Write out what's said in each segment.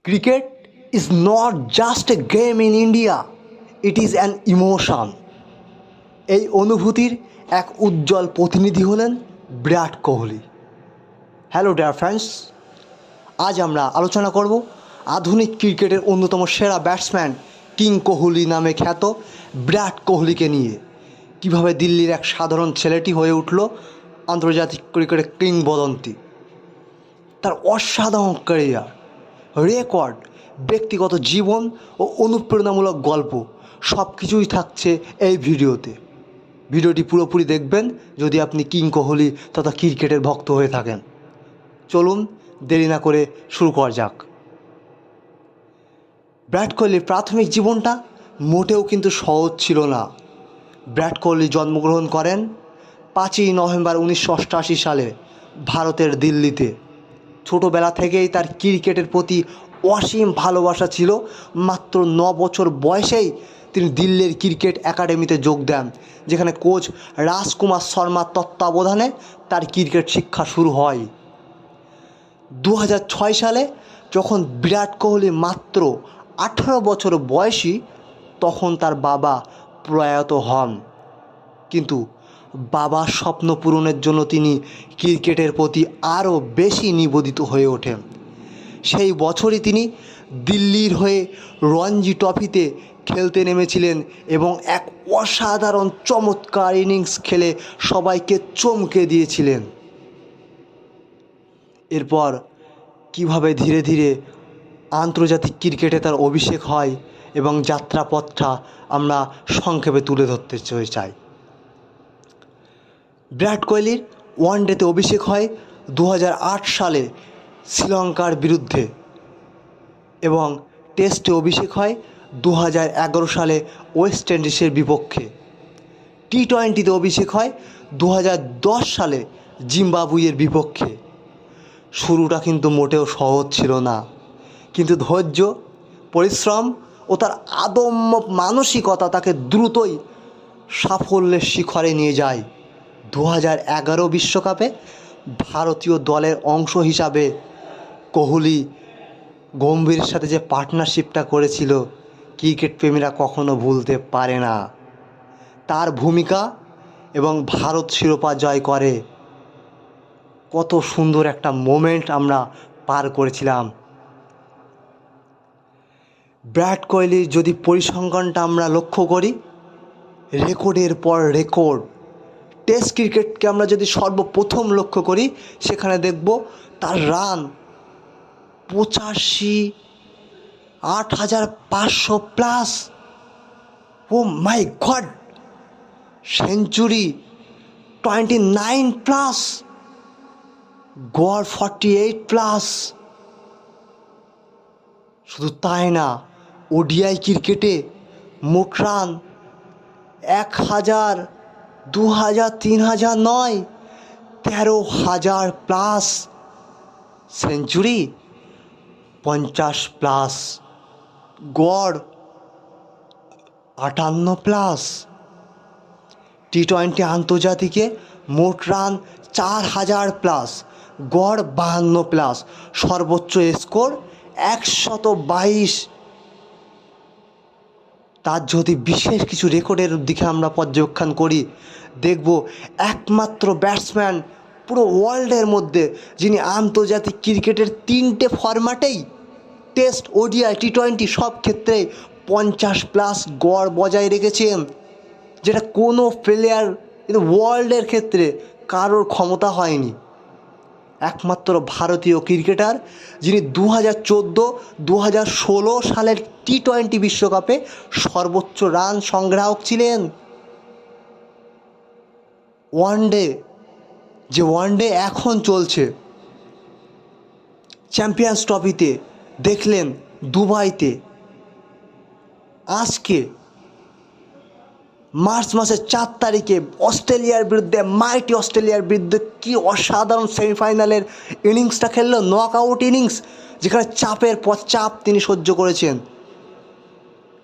Cricket is not just a game in India, it is an emotion. এই অনুভূতির এক উজ্জ্বল প্রতিনিধি হলেন Virat Kohli. Hello dear friends, আজ আমরা আলোচনা করব আধুনিক ক্রিকেটের অন্যতম সেরা ব্যাটসম্যান কিং কোহলি নামে খ্যাত বিরাট কোহলিকে নিয়ে। কীভাবে দিল্লির এক সাধারণ ছেলেটি হয়ে উঠল আন্তর্জাতিক ক্রিকেটের কিংবদন্তি। তার অসাধারণ ক্যারিয়ার, রেকর্ড, ব্যক্তিগত জীবন ও অনুপ্রেরণামূলক গল্প সব কিছুই থাকছে এই ভিডিওতে। ভিডিওটি পুরোপুরি দেখবেন যদি আপনি কিং কোহলি তথা ক্রিকেটের ভক্ত হয়ে থাকেন। চলুন দেরি না করে শুরু করা যাক। বিরাট কোহলির প্রাথমিক জীবনটা মোটেও কিন্তু সহজ ছিল না। বিরাট কোহলি জন্মগ্রহণ করেন 5ই নভেম্বর 1988 সালে ভারতের দিল্লিতে। ছোটোবেলা থেকেই তার ক্রিকেটের প্রতি অসীম ভালোবাসা ছিল। মাত্র 9 বছর বয়সেই তিনি দিল্লির ক্রিকেট একাডেমিতে যোগ দেন, যেখানে কোচ রাজকুমার শর্মার তত্ত্বাবধানে তার ক্রিকেট শিক্ষা শুরু হয়। 2006 সালে যখন বিরাট কোহলি মাত্র 18 বছর বয়সী, তখন তার বাবা প্রয়াত হন। কিন্তু বাবার স্বপ্ন পূরণের জন্য তিনি ক্রিকেটের প্রতি আরও বেশি নিবেদিত হয়ে ওঠেন। সেই বছরই তিনি দিল্লির হয়ে রঞ্জি ট্রফিতে খেলতে নেমেছিলেন এবং এক অসাধারণ চমৎকার ইনিংস খেলে সবাইকে চমকে দিয়েছিলেন। এরপর কিভাবে ধীরে ধীরে আন্তর্জাতিক ক্রিকেটে তার অভিষেক হয় এবং যাত্রাপথটা আমরা সংক্ষেপে তুলে ধরতে চাই। বিরাট কোহলির ওয়ানডেতে অভিষেক হয় 2008 সালে শ্রীলঙ্কার বিরুদ্ধে এবং টেস্টে অভিষেক হয় 2011 সালে ওয়েস্ট ইন্ডিজের বিপক্ষে। টি-20তে অভিষেক হয় 2010 সালে জিম্বাবুয়ের বিপক্ষে। শুরুটা কিন্তু মোটেও সহজ ছিল না, কিন্তু ধৈর্য, পরিশ্রম ও তার আদম্য মানসিকতা তাকে দ্রুতই সাফল্যের শিখরে নিয়ে যায়। 2011 বিশ্বকাপে ভারতীয় দলের অংশ হিসাবে কোহলি গম্ভীরের সাথে যে পার্টনারশিপটা করেছিল, ক্রিকেট প্রেমীরা কখনো ভুলতে পারে না। তার ভূমিকা এবং ভারত শিরোপা জয় করে, কত সুন্দর একটা মোমেন্ট আমরা পার করেছিলাম। বিরাট কোহলির যদি পরিসংখ্যানটা আমরা লক্ষ্য করি, রেকর্ডের পর রেকর্ড। টেস্ট ক্রিকেটকে আমরা যদি সর্বপ্রথম লক্ষ্য করি, সেখানে দেখব তার রান 85, 8500 প্লাস। ও মাই গড! সেঞ্চুরি 29 প্লাস, গড় 48 প্লাস। শুধু তাই না, ওডিআই ক্রিকেটে মোট রান 1000, 2000, 3000 নয়, 13,000 প্লাস। সেঞ্চুরি 50 প্লাস, গড় 58 প্লাস। টি-20 আন্তর্জাতিকে মোট রান 4000 প্লাস, গড় 52 প্লাস, সর্বোচ্চ স্কোর 122। তার যদি বিশেষ কিছু রেকর্ডের দিকে আমরা পর্যবেক্ষণ করি, দেখব একমাত্র ব্যাটসম্যান পুরো ওয়ার্ল্ডের মধ্যে যিনি আন্তর্জাতিক ক্রিকেটের 3টে ফরম্যাটেই, টেস্ট, ওডিআই, টি-20 সব ক্ষেত্রে 50 প্লাস গড় বজায় রেখেছেন, যেটা কোনো প্লেয়ার কিন্তু ওয়ার্ল্ডের ক্ষেত্রে কারোর ক্ষমতা হয়নি। একমাত্র ভারতীয় ক্রিকেটার যিনি 2014, 2016 সালের টি-20 বিশ্বকাপে সর্বোচ্চ রান সংগ্রাহক ছিলেন। ওয়ানডে এখন চলছে, চ্যাম্পিয়ন্স ট্রফিতে দেখলেন দুবাইতে, আজকে মার্চ মাসের 4 তারিখে অস্ট্রেলিয়ার বিরুদ্ধে, মাইটি অস্ট্রেলিয়ার বিরুদ্ধে কি অসাধারণ সেমিফাইনালের ইনিংসটা খেললো, নক আউট ইনিংস, যেখানে চাপের পর চাপ তিনি সহ্য করেছেন,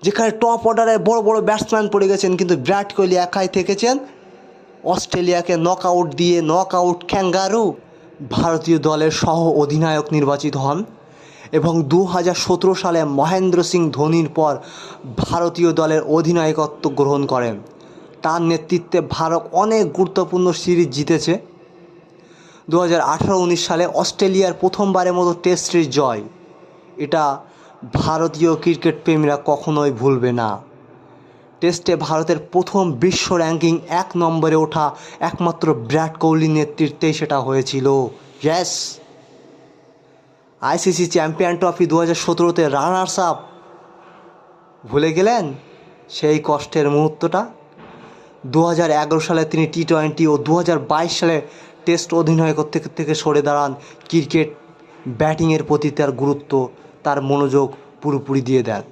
যেখানে টপ অর্ডারে বড় বড় ব্যাটসম্যান পড়ে গেছেন, কিন্তু বিরাট কোহলি একাই থেকেছেন, অস্ট্রেলিয়াকে নক আউট দিয়ে, নক আউট ক্যাঙ্গারু ভারতীয় দলের সহ অধিনায়ক নির্বাচিত হন এবং 2017 সালে মহেন্দ্র সিং ধোনির পর ভারতীয় দলের অধিনায়কত্ব গ্রহণ করেন। তার নেতৃত্বে ভারত অনেক গুরুত্বপূর্ণ সিরিজ জিতেছে। 2018-19 সালে অস্ট্রেলিয়ার প্রথমবারের মতো টেস্ট সিরিজ জয়, এটা ভারতীয় ক্রিকেট প্রেমীরা কখনোই ভুলবে না। টেস্টে ভারতের প্রথম বিশ্ব র্যাঙ্কিং 1 নম্বরে ওঠা একমাত্র বিরাট কোহলির নেতৃত্বেই সেটা হয়েছিল। ইয়েস, আইসিসি চ্যাম্পিয়ন ট্রফি 2017-তে রানার্স আপ, ভুলে গেলেন সেই কষ্টের মুহূর্তটা? 2011 সালে তিনি টি-20 ও 2022 সালে টেস্ট অধিনায়কত্ব থেকে সরে দাঁড়ান। ক্রিকেট ব্যাটিংয়ের প্রতি তার গুরুত্ব, তার মনোযোগ পুরোপুরি দিয়ে দেন।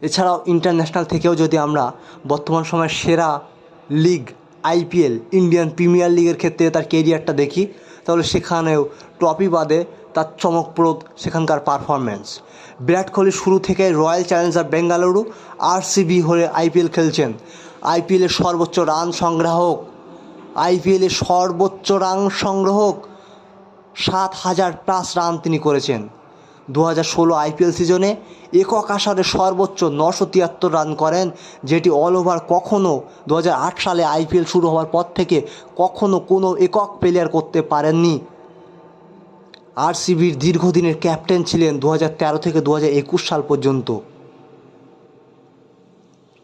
এছাড়াও ইন্টারন্যাশনাল থেকেও যদি আমরা বর্তমান সময়ের সেরা লিগ আইপিএল, ইন্ডিয়ান প্রিমিয়ার লিগের ক্ষেত্রে তার কেরিয়ারটা দেখি, তাহলে সেখানেও ট্রফি বাদে তার চমকপ্রদ সেখানকার পারফরম্যান্স। বিরাট কোহলি শুরু থেকে রয়্যাল চ্যালেঞ্জার বেঙ্গালুরু, আরসিবি হয়ে আইপিএল খেলছেন। আইপিএলের সর্বোচ্চ রান সংগ্রাহক, 7,000+ রান তিনি করেছেন। 2016 আইপিএল সিজনে একক আসরে সর্বোচ্চ 973 রান করেন, যেটি অল ওভার কখনও 2008 সালে আইপিএল শুরু হওয়ার পর থেকে কখনও কোনো একক প্লেয়ার করতে পারেননি। আরসিবির দীর্ঘদিনের ক্যাপ্টেন ছিলেন 2013 থেকে 2021 সাল পর্যন্ত।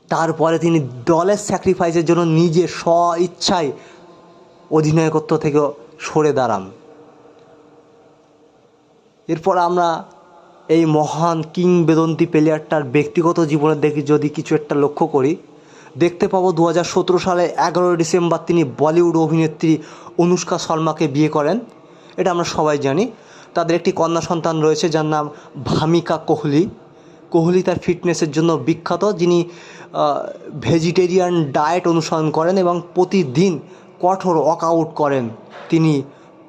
তারপরে তিনি দলের স্যাক্রিফাইসের জন্য নিজে স্ব-ইচ্ছায় অধিনায়কত্ব থেকে সরে দাঁড়ান। এরপর আমরা এই মহান কিংবদন্তি প্লেয়ারটার ব্যক্তিগত জীবনের দেখি যদি কিছু একটা লক্ষ্য করি, দেখতে পাবো 2017 সালে 11 ডিসেম্বর তিনি বলিউড অভিনেত্রী অনুষ্কা শর্মাকে বিয়ে করেন। এটা আমরা সবাই জানি। তাদের একটি কন্যা সন্তান রয়েছে যার নাম ভামিকা কোহলি। কোহলি তার ফিটনেসের জন্য বিখ্যাত, যিনি ভেজিটেরিয়ান ডায়েট অনুসরণ করেন এবং প্রতিদিন কঠোর ওয়ার্কআউট করেন। তিনি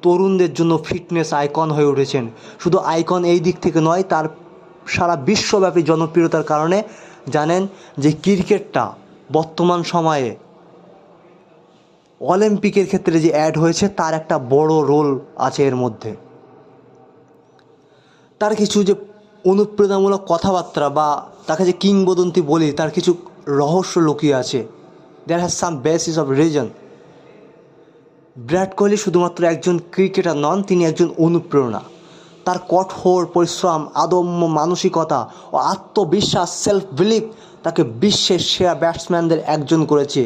তরুণদের জন্য ফিটনেস আইকন হয়ে উঠেছেন। শুধু আইকন এই দিক থেকে নয়, তার সারা বিশ্বব্যাপী জনপ্রিয়তার কারণে জানেন যে ক্রিকেটটা বর্তমান সময়ে অলিম্পিকের ক্ষেত্রে যে অ্যাড হয়েছে তার একটা বড় রোল আছে এর মধ্যে। তার কিছু যে অনুপ্রেরণামূলক কথাবার্তা বা তাকে যে কিংবদন্তি বলি, তার কিছু রহস্য লুকিয়ে আছে। There has some basis of reason. Virat Kohli শুধুমাত্র একজন ক্রিকেটার নন, তিনি একজন অনুপ্রেরণা। তার কঠোর পরিশ্রম, আদম্য মানসিকতা ও আত্মবিশ্বাস, সেলফ বিলিভ তাকে বিশ্বের সেরা ব্যাটসম্যানদের একজন করেছে।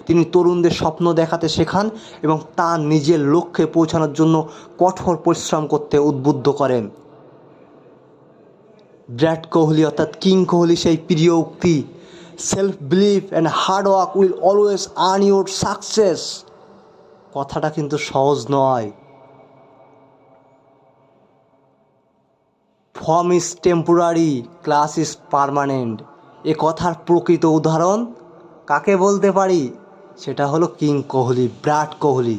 তিনি তরুণদের স্বপ্ন দেখাতে শেখান এবং তার নিজের লক্ষ্যে পৌঁছানোর জন্য কঠোর পরিশ্রম করতে উদ্বুদ্ধ করেন। বিরাট কোহলি অর্থাৎ কিং কোহলি সেই প্রিয় উক্তি, self belief and hard work will always earn your success. কথাটা কিন্তু সহজ নয়। Form is temporary, class is permanent. এ কথার প্রকৃত উদাহরণ কাকে বলতে পারি? সেটা হলো কিং কোহলি, বিরাট কোহলি।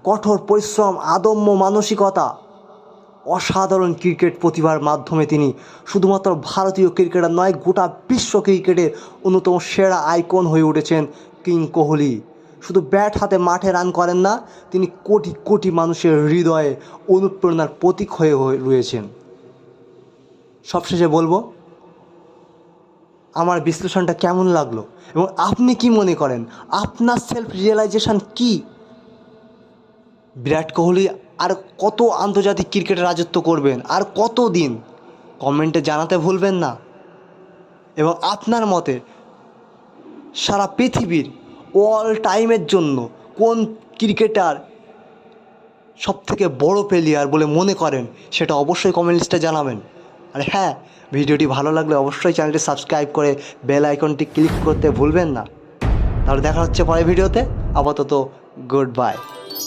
কঠোর পরিশ্রম, আদম্য মানসিকতা, অসাধারণ ক্রিকেট প্রতিভার মাধ্যমে তিনি শুধুমাত্র ভারতীয় ক্রিকেটার নয়, গোটা বিশ্ব ক্রিকেটের অন্যতম সেরা আইকন হয়ে উঠেছেন কিং কোহলি। শুধু ব্যাট হাতে মাঠে রান করেন না, তিনি কোটি কোটি মানুষের হৃদয়ে অনুপ্রেরণার প্রতীক হয়ে রয়েছেন। সবশেষে বলবো, আমার বিশ্লেষণটা কেমন লাগলো এবং আপনি কি মনে করেন? আপনার সেলফ রিয়েলাইজেশন কি? বিরাট কোহলি আর কত আন্তর্জাতিক ক্রিকেটে রাজত্ব করবেন, আর কত দিন? কমেন্টে জানাতে ভুলবেন না। এবং আপনার মতে সারা পৃথিবীর অল টাইমের জন্য কোন ক্রিকেটার সবথেকে বড় প্লেয়ার বলে মনে করেন, সেটা অবশ্যই কমেন্ট লিস্টে জানাবেন। আর হ্যাঁ, ভিডিওটি ভালো লাগলে অবশ্যই চ্যানেলটি সাবস্ক্রাইব করে বেল আইকনটি ক্লিক করতে ভুলবেন না। তাহলে দেখা হচ্ছে পরের ভিডিওতে। আপাতত গুড বাই।